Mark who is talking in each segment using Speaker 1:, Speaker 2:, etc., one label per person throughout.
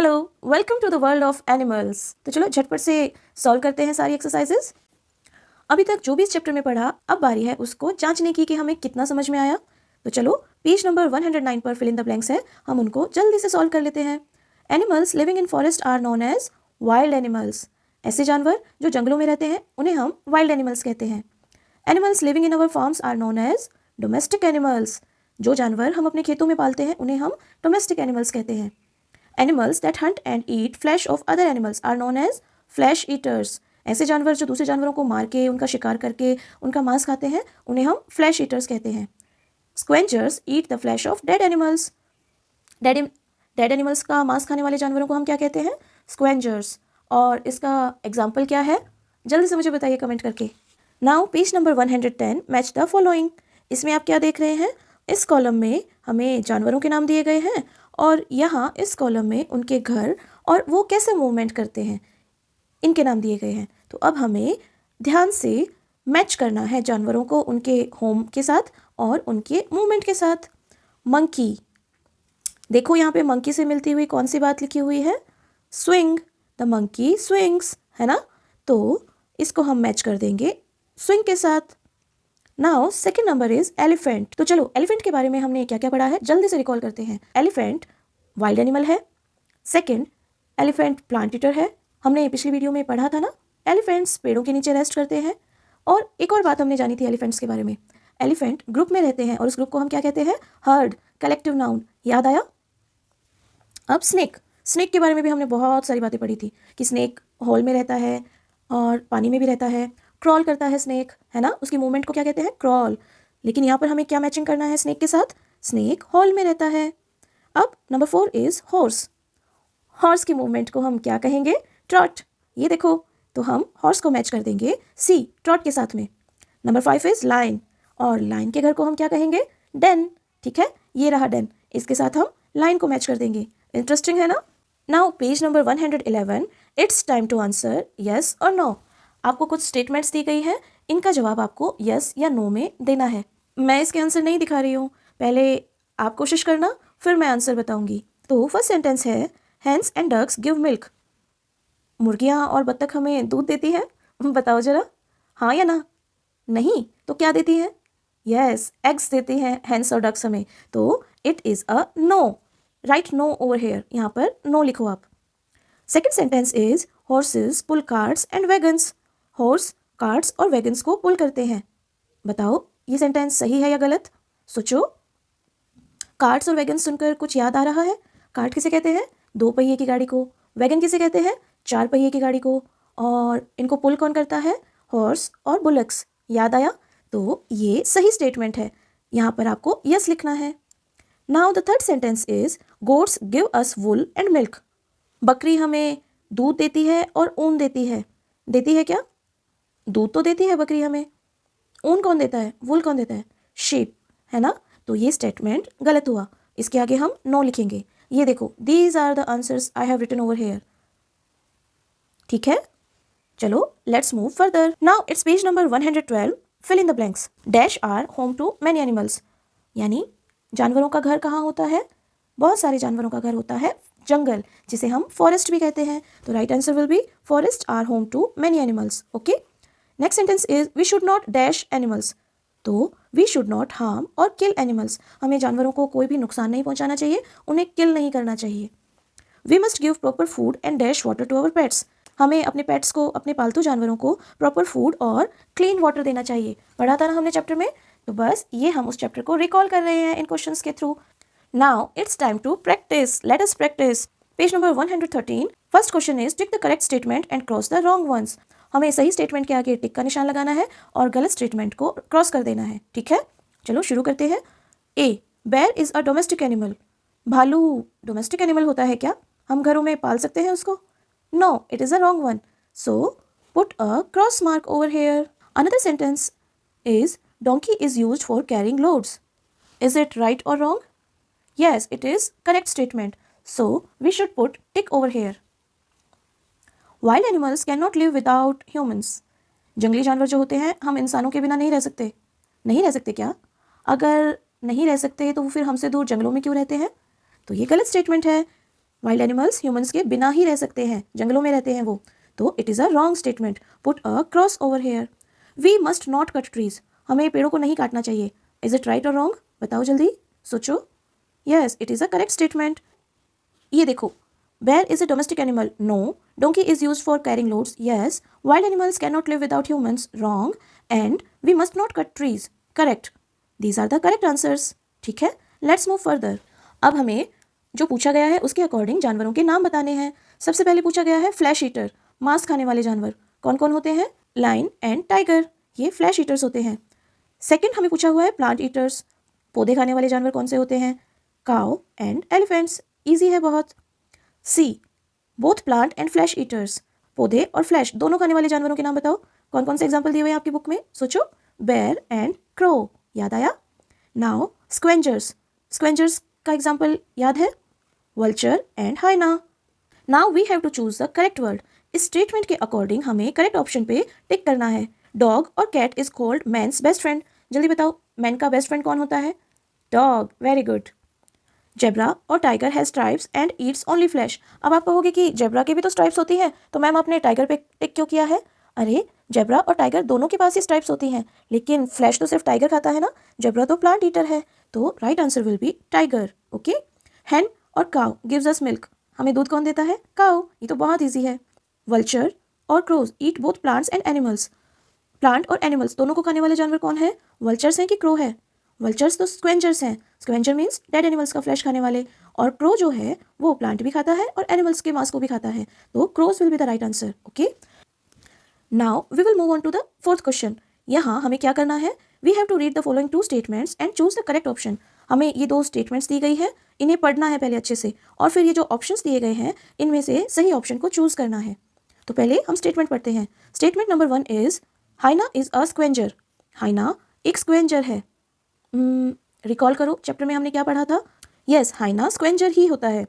Speaker 1: Hello, welcome to the world of animals. तो चलो झटपट से सॉल्व करते हैं सारी एक्सरसाइजेस। अभी तक जो भी इस चैप्टर में पढ़ा, अब बारी है उसको जांचने की कि हमें कितना समझ में आया। तो चलो पेज नंबर 109 पर फिल इन द ब्लैंक्स है, हम उनको जल्दी से सॉल्व कर लेते हैं। Animals living in forest are known as wild animals. ऐसे जानवर जो जंगलों में रहते हैं उन्हें हम वाइल्ड एनिमल्स कहते हैं। Animals living in our farms are known as domestic animals. जो जानवर हम अपने खेतों में पालते हैं उन्हें हम डोमेस्टिक एनिमल्स कहते हैं। Animals that hunt and eat flesh of other animals are known as flesh eaters. ऐसे जानवर जो दूसरे जानवरों को मार के उनका शिकार करके उनका मांस खाते हैं उन्हें हम फ्लैश ईटर्स कहते हैं। Scavengers eat the flesh of dead animals. Dead animals का मांस खाने वाले जानवरों को हम क्या कहते हैं? स्क्वेंजर्स। और इसका एग्जाम्पल क्या है, जल्दी से मुझे बताइए कमेंट करके। Now page number 110 match the following. इसमें आप क्या देख रहे हैं? इस कॉलम में हमें जानवरों के नाम दिए गए हैं और यहाँ इस कॉलम में उनके घर और वो कैसे मूवमेंट करते हैं इनके नाम दिए गए हैं। तो अब हमें ध्यान से मैच करना है जानवरों को उनके होम के साथ और उनके मूवमेंट के साथ। मंकी, देखो यहाँ पे मंकी से मिलती हुई कौन सी बात लिखी हुई है? स्विंग, द मंकी स्विंग्स, है ना। तो इसको हम मैच कर देंगे स्विंग के साथ। Now second number is elephant. तो चलो एलिफेंट के बारे में हमने क्या क्या पढ़ा है जल्दी से रिकॉल करते हैं। एलिफेंट वाइल्ड एनिमल है। सेकेंड, एलिफेंट प्लांट ईटर है। हमने पिछली वीडियो में पढ़ा था ना, एलिफेंट्स पेड़ों के नीचे रेस्ट करते हैं। और एक और बात हमने जानी थी एलिफेंट्स के बारे में, एलिफेंट ग्रुप में रहते हैं और उस ग्रुप को हम क्या कहते हैं? Heard, collective noun. याद आया? अब स्नेक, स्नेक के बारे में भी हमने बहुत सारी बातें पढ़ी थी कि स्नेक होल में रहता है और पानी में भी रहता है, क्रॉल करता है स्नेक, है ना। उसकी मूवमेंट को क्या कहते हैं? क्रॉल। लेकिन यहाँ पर हमें क्या मैचिंग करना है स्नेक के साथ? स्नेक होल में रहता है। अब नंबर 4 इज हॉर्स। हॉर्स की मूवमेंट को हम क्या कहेंगे? ट्रॉट। ये देखो, तो हम हॉर्स को मैच कर देंगे सी, ट्रॉट के साथ में। नंबर 5 इज लाइन, और लाइन के घर को हम क्या कहेंगे? डेन। ठीक है, ये रहा डेन, इसके साथ हम लाइन को मैच कर देंगे। इंटरेस्टिंग है ना। Now page number 111, it's time to answer yes और नो। आपको कुछ स्टेटमेंट्स दी गई हैं, इनका जवाब आपको यस या नो में देना है। मैं इसके आंसर नहीं दिखा रही हूँ, पहले आप कोशिश करना, फिर मैं आंसर बताऊंगी। तो फर्स्ट सेंटेंस है, hens and ducks give milk. मुर्गियाँ और बत्तख हमें दूध देती हैं, बताओ जरा, हाँ या ना? नहीं तो क्या देती हैं? यस, एग्स देती हैं हेंस और डक्स हमें। तो it is a no. Right no over here, यहाँ पर नो लिखो आप। Second sentence is horses pull carts and wagons. Horse carts और वैगन्स को पुल करते हैं। बताओ ये सेंटेंस सही है या गलत? सोचो। कार्ट्स और वैगन्स सुनकर कुछ याद आ रहा है? कार्ट किसे कहते हैं? 2 पहिए की गाड़ी को। वैगन किसे कहते हैं? 4 पहिए की गाड़ी को। और इनको पुल कौन करता है? हॉर्स और बुलक्स। याद आया? तो ये सही स्टेटमेंट है, यहाँ पर आपको यस लिखना है। Now the third sentence is goats give us wool and milk. बकरी हमें दूध देती है और ऊन देती है। देती है क्या? दूध तो देती है बकरी हमें, ऊन कौन देता है? वुल कौन देता है? शीप, है ना। तो ये स्टेटमेंट गलत हुआ, इसके आगे हम नो लिखेंगे। ये देखो, these are the answers I have written over here. ठीक है, चलो let's move further. Now it's page number 112, fill in the blanks. Dash are home to many animals. यानी जानवरों का घर कहाँ होता है? बहुत सारे जानवरों का घर होता है जंगल, जिसे हम फॉरेस्ट भी कहते हैं। तो right answer will be forest are home to many animals. Okay, next sentence is we should not dash animals. तो वी शुड नॉट हार्म और किल एनिमल्स। हमें जानवरों को कोई भी नुकसान नहीं पहुंचाना चाहिए, उन्हें किल नहीं करना चाहिए। We must give proper food and dash water to our pets. हमें अपने पेट्स को, अपने पालतू जानवरों को प्रॉपर फूड और क्लीन वाटर देना चाहिए। पढ़ा था ना हमने चैप्टर में, तो बस ये हम उस चैप्टर को रिकॉल कर रहे हैं इन क्वेश्चंस के through. Now it's time to practice, let us practice. Page number 113, first question is tick the correct statement and cross the wrong ones. हमें सही स्टेटमेंट के आगे टिक का निशान लगाना है और गलत स्टेटमेंट को क्रॉस कर देना है। ठीक है, चलो शुरू करते हैं। A, bear is a domestic animal. भालू डोमेस्टिक एनिमल होता है क्या? हम घरों में पाल सकते हैं उसको? No, it is a wrong one, so put a cross mark over here. Another sentence is donkey is used for carrying loads. Is it right or wrong? Yes, it is correct statement, so we should put tick over here. Wild animals cannot live without humans. जंगली जानवर जो होते हैं, हम इंसानों के बिना नहीं रह सकते। नहीं रह सकते क्या? अगर नहीं रह सकते तो फिर हमसे दूर जंगलों में क्यों रहते हैं? तो ये गलत स्टेटमेंट है। वाइल्ड एनिमल्स ह्यूमंस के बिना ही रह सकते हैं, जंगलों में रहते हैं वो। तो it is a wrong statement, put a cross over here. We must not cut trees, हमें पेड़ों को नहीं काटना चाहिए। इज इट राइट और रॉन्ग, बताओ जल्दी, सोचो। Yes, it is a correct statement. ये देखो, bear is a domestic animal, no. Donkey is used for carrying loads, yes. Wild animals cannot live without humans, wrong. And we must not cut trees, correct. These are the correct answers. ठीक है, let's move further. अब हमें जो पूछा गया है उसके according जानवरों के नाम बताने हैं। सबसे पहले पूछा गया है फ्लैश ईटर, मांस खाने वाले जानवर कौन कौन होते हैं? लाइन एंड टाइगर, ये फ्लैश ईटर्स होते हैं। सेकंड हमें पूछा हुआ है प्लांट ईटर्स, पौधे खाने वाले जानवर कौन से होते हैं? काउ एंड एलिफेंट्स, ईजी है बहुत। See, both plant and flesh eaters, पौधे और फ्लैश दोनों खाने वाले जानवरों के नाम बताओ। कौन कौन से एग्जाम्पल दिए हुए हैं आपकी बुक में, सोचो। बेयर एंड क्रो, याद आया। नाउ स्क्वेंजर्स, स्क्वेंजर्स का एग्जाम्पल याद है? Vulture and hyena. Now we have to choose the correct word. इस स्टेटमेंट के अकॉर्डिंग हमें करेक्ट ऑप्शन पे टिक करना है। डॉग और cat is called man's best friend, जल्दी बताओ मैन का बेस्ट फ्रेंड कौन होता है? Dog, very good. जेब्रा और tiger has stripes and eats only flesh. अब आप कहोगे कि जेब्रा की भी तो स्ट्राइप्स होती हैं, तो मैम आपने टाइगर पे टिक क्यों किया है? अरे जेब्रा और टाइगर दोनों के पास ही स्ट्राइप्स होती हैं, लेकिन फ्लैश तो सिर्फ टाइगर खाता है ना, जेब्रा तो प्लांट ईटर है, तो right answer will be tiger. Okay. Hen और काउ गिव्स अस मिल्क, हमें दूध कौन देता है? काउ, ये तो बहुत ईजी है। वल्चर और crows eat both plants and animals, plant और एनिमल्स दोनों को खाने वाले जानवर कौन है? वल्चर्स हैं कि क्रो है? वल्चर्स तो स्क्वेंजर्स हैं, स्क्वेंजर मीन्स डेड एनिमल्स का फ्लैश खाने वाले, और क्रो जो है वो प्लांट भी खाता है और एनिमल्स के मांस को भी खाता है, तो crows will be the right answer. Okay, now we will move on to the fourth question. यहाँ हमें क्या करना है? We have to read the following two statements and choose the correct option. हमें ये दो स्टेटमेंट्स दी गई है, इन्हें पढ़ना है पहले अच्छे से, और फिर ये जो ऑप्शंस दिए गए हैं इनमें से सही ऑप्शन को चूज करना है। तो पहले हम स्टेटमेंट पढ़ते हैं। Statement number 1 is hyena is a scavenger, hyena एक स्क्वेंजर है। रिकॉल करो चैप्टर में हमने क्या पढ़ा था? यस, हाइना स्क्वेंजर ही होता है,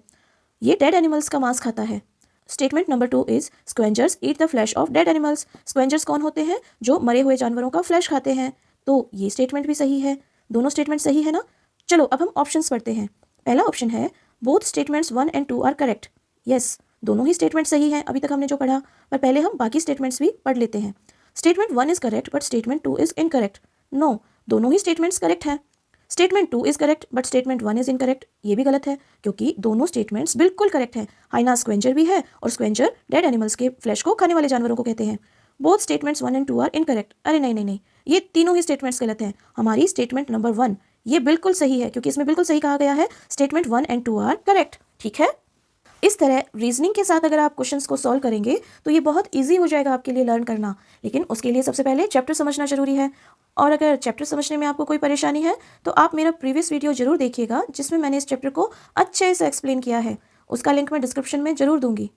Speaker 1: ये डेड एनिमल्स का मांस खाता है। Statement number 2 is scavengers eat the flash of dead animals, scavengers कौन होते हैं? जो मरे हुए जानवरों का फ्लैश खाते हैं। तो ये स्टेटमेंट भी सही है, दोनों स्टेटमेंट सही है ना। चलो अब हम ऑप्शंस पढ़ते हैं। पहला ऑप्शन है both statements 1 and 2 are correct. Yes, दोनों ही स्टेटमेंट सही हैं अभी तक हमने जो पढ़ा, पर पहले हम बाकी स्टेटमेंट्स भी पढ़ लेते हैं। Statement 1 is correct but statement 2 is incorrect. No, दोनों ही स्टेटमेंट्स करेक्ट हैं। Statement 2 is correct but statement 1 is incorrect, ये भी गलत है क्योंकि दोनों स्टेटमेंट्स बिल्कुल करेक्ट हैं। हाइना स्क्वेंजर भी है और स्क्वेंजर डेड एनिमल्स के फ्लैश को खाने वाले जानवरों को कहते हैं। Both statements 1 and 2 are incorrect. अरे नहीं नहीं नहीं, ये तीनों ही स्टेटमेंट्स गलत हैं। हमारी स्टेटमेंट नंबर 1 ये बिल्कुल सही है क्योंकि इसमें बिल्कुल सही कहा गया है, स्टेटमेंट 1 एंड 2 आर करेक्ट। ठीक है, इस तरह रीजनिंग के साथ अगर आप क्वेश्चंस को सॉल्व करेंगे तो ये बहुत इजी हो जाएगा आपके लिए लर्न करना, लेकिन उसके लिए सबसे पहले चैप्टर समझना जरूरी है। और अगर चैप्टर समझने में आपको कोई परेशानी है तो आप मेरा प्रीवियस वीडियो जरूर देखिएगा जिसमें मैंने इस चैप्टर को अच्छे से एक्सप्लेन किया है, उसका लिंक मैं डिस्क्रिप्शन में जरूर दूंगी।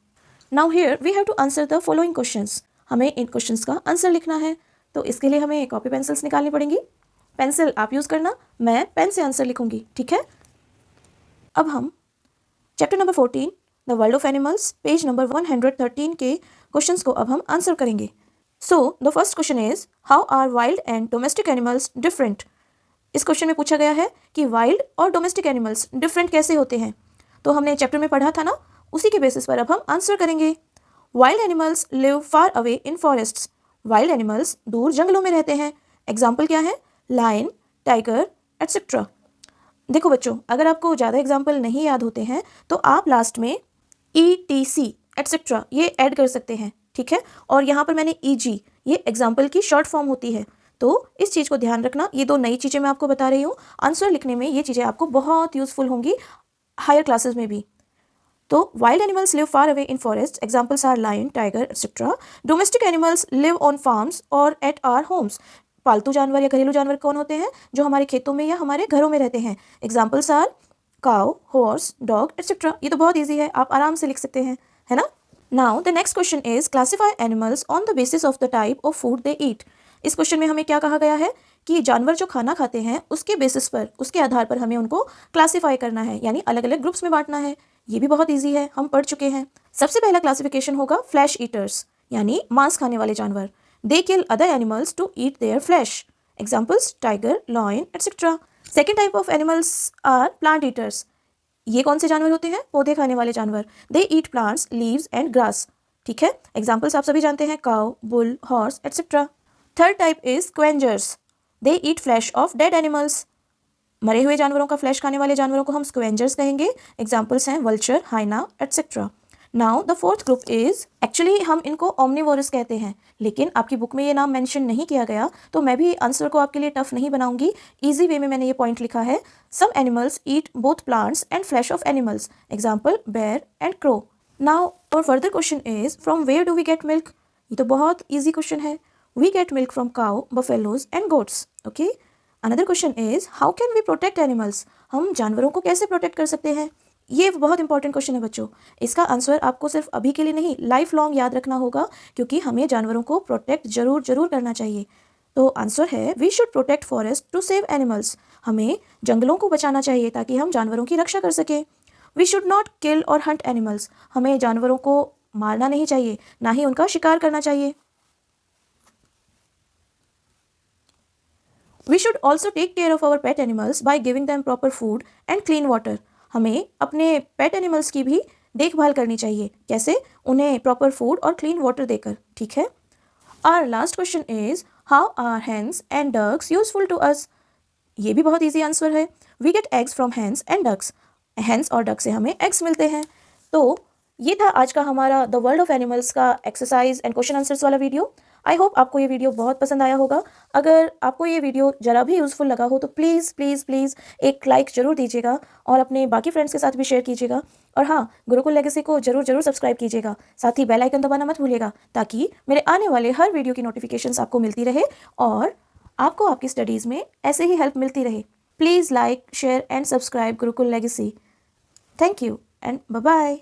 Speaker 1: Now here we have to answer the following questions, हमें इन क्वेश्चंस का आंसर लिखना है, तो इसके लिए हमें कॉपी पेंसिल्स निकालनी पड़ेंगी। पेंसिल आप यूज़ करना, मैं पेन से आंसर लिखूंगी, ठीक है। अब हम chapter number 14 the world of animals page number 113 के क्वेश्चंस को अब हम आंसर करेंगे। So the first question is how are wild and domestic animals different. इस क्वेश्चन में पूछा गया है कि वाइल्ड और डोमेस्टिक एनिमल्स डिफरेंट कैसे होते हैं, तो हमने चैप्टर में पढ़ा था ना, उसी के बेसिस पर अब हम आंसर करेंगे। Wild animals live far away in forests, wild animals दूर जंगलों में रहते हैं। एग्जाम्पल क्या है? Lion, tiger etcetera. देखो बच्चों, अगर आपको ज़्यादा एग्जाम्पल नहीं याद होते हैं तो आप लास्ट में ETC एट्सेट्रा ये ऐड कर सकते हैं, ठीक है। और यहाँ पर मैंने EG, ये एग्जाम्पल की शॉर्ट फॉर्म होती है, तो इस चीज़ को ध्यान रखना। ये दो नई चीज़ें मैं आपको बता रही हूँ, आंसर लिखने में ये चीज़ें आपको बहुत यूजफुल होंगी हायर क्लासेस में भी। तो wild animals live far away in forest, examples are lion, tiger etcetera. Domestic animals live on farms और एट आवर होम्स, पालतू जानवर या घरेलू जानवर कौन होते हैं? जो हमारे खेतों में या हमारे घरों में रहते हैं। Examples are cow, horse, dog etcetera. ये तो बहुत ईजी है, आप आराम से लिख सकते हैं, है ना। Now the next question is classify animals on the basis of the type of food they eat. इस क्वेश्चन में हमें क्या कहा गया है कि जानवर जो खाना खाते हैं उसके बेसिस पर, उसके आधार पर हमें उनको क्लासीफाई करना है, यानी अलग अलग ग्रुप्स में बांटना है। ये भी बहुत ईजी है, हम पढ़ चुके हैं। सबसे पहला क्लासिफिकेशन होगा फ्लैश ईटर्स, यानी मांस खाने वाले जानवर। They kill other animals to eat their flesh, examples tiger, lion etcetera. Second type of animals are plant eaters, ये कौन से जानवर होते हैं? पौधे खाने वाले जानवर। They eat plants, leaves and grass. ठीक है, एग्जाम्पल्स आप सभी जानते हैं, cow, bull, horse etcetera. Third type is scavengers. They eat flesh of dead animals. मरे हुए जानवरों का फ्लैश खाने वाले जानवरों को हम स्क्वेंजर्स कहेंगे। एग्जाम्पल्स हैं vulture, hyena etcetera. Now the fourth group is, actually हम इनको ओमनिवोरस कहते हैं, लेकिन आपकी बुक में ये नाम मेंशन नहीं किया गया, तो मैं भी आंसर को आपके लिए टफ नहीं बनाऊंगी, इजी वे में मैंने ये पॉइंट लिखा है। Some animals eat both plants and flesh of animals. Example bear and crow. Now और further question is, from where do we get milk? ये तो बहुत ईजी क्वेश्चन है। We get milk from cow, buffaloes and goats. Okay, another question is, how can we protect animals? हम जानवरों को कैसे protect कर सकते हैं? ये बहुत इंपॉर्टेंट क्वेश्चन है बच्चों। इसका आंसर आपको सिर्फ अभी के लिए नहीं, लाइफ लॉन्ग याद रखना होगा, क्योंकि हमें जानवरों को प्रोटेक्ट जरूर करना चाहिए। तो आंसर है, we should protect forest to save animals. हमें जंगलों को बचाना चाहिए ताकि हम जानवरों की रक्षा कर सकें। वी शुड नॉट किल और हंट एनिमल्स। हमें जानवरों को मारना नहीं चाहिए, ना ही उनका शिकार करना चाहिए। We should also take care of our pet animals by giving them proper food and clean water. हमें अपने पेट एनिमल्स की भी देखभाल करनी चाहिए। कैसे? उन्हें प्रॉपर फूड और क्लीन वाटर देकर। ठीक है। Our last question is, how are hens and ducks useful to us? ये भी बहुत ईजी आंसर है। We get eggs from hens and ducks. Hens और डक से हमें एग्स मिलते हैं। तो ये था आज का हमारा द वर्ल्ड ऑफ एनिमल्स का एक्सरसाइज एंड क्वेश्चन आंसर्स वाला वीडियो। आई होप आपको ये वीडियो बहुत पसंद आया होगा। अगर आपको ये वीडियो जरा भी यूज़फुल लगा हो तो प्लीज़ प्लीज़ प्लीज़ एक लाइक ज़रूर दीजिएगा और अपने बाकी फ्रेंड्स के साथ भी शेयर कीजिएगा। और हाँ, गुरुकुल लेगेसी को ज़रूर सब्सक्राइब कीजिएगा। साथ ही बेल आइकन दबाना मत भूलिएगा, ताकि मेरे आने वाले हर वीडियो की नोटिफिकेशंस आपको मिलती रहे और आपको आपकी स्टडीज़ में ऐसे ही हेल्प मिलती रहे। Please like, share and subscribe Gurukul Legacy. Thank you and bye bye.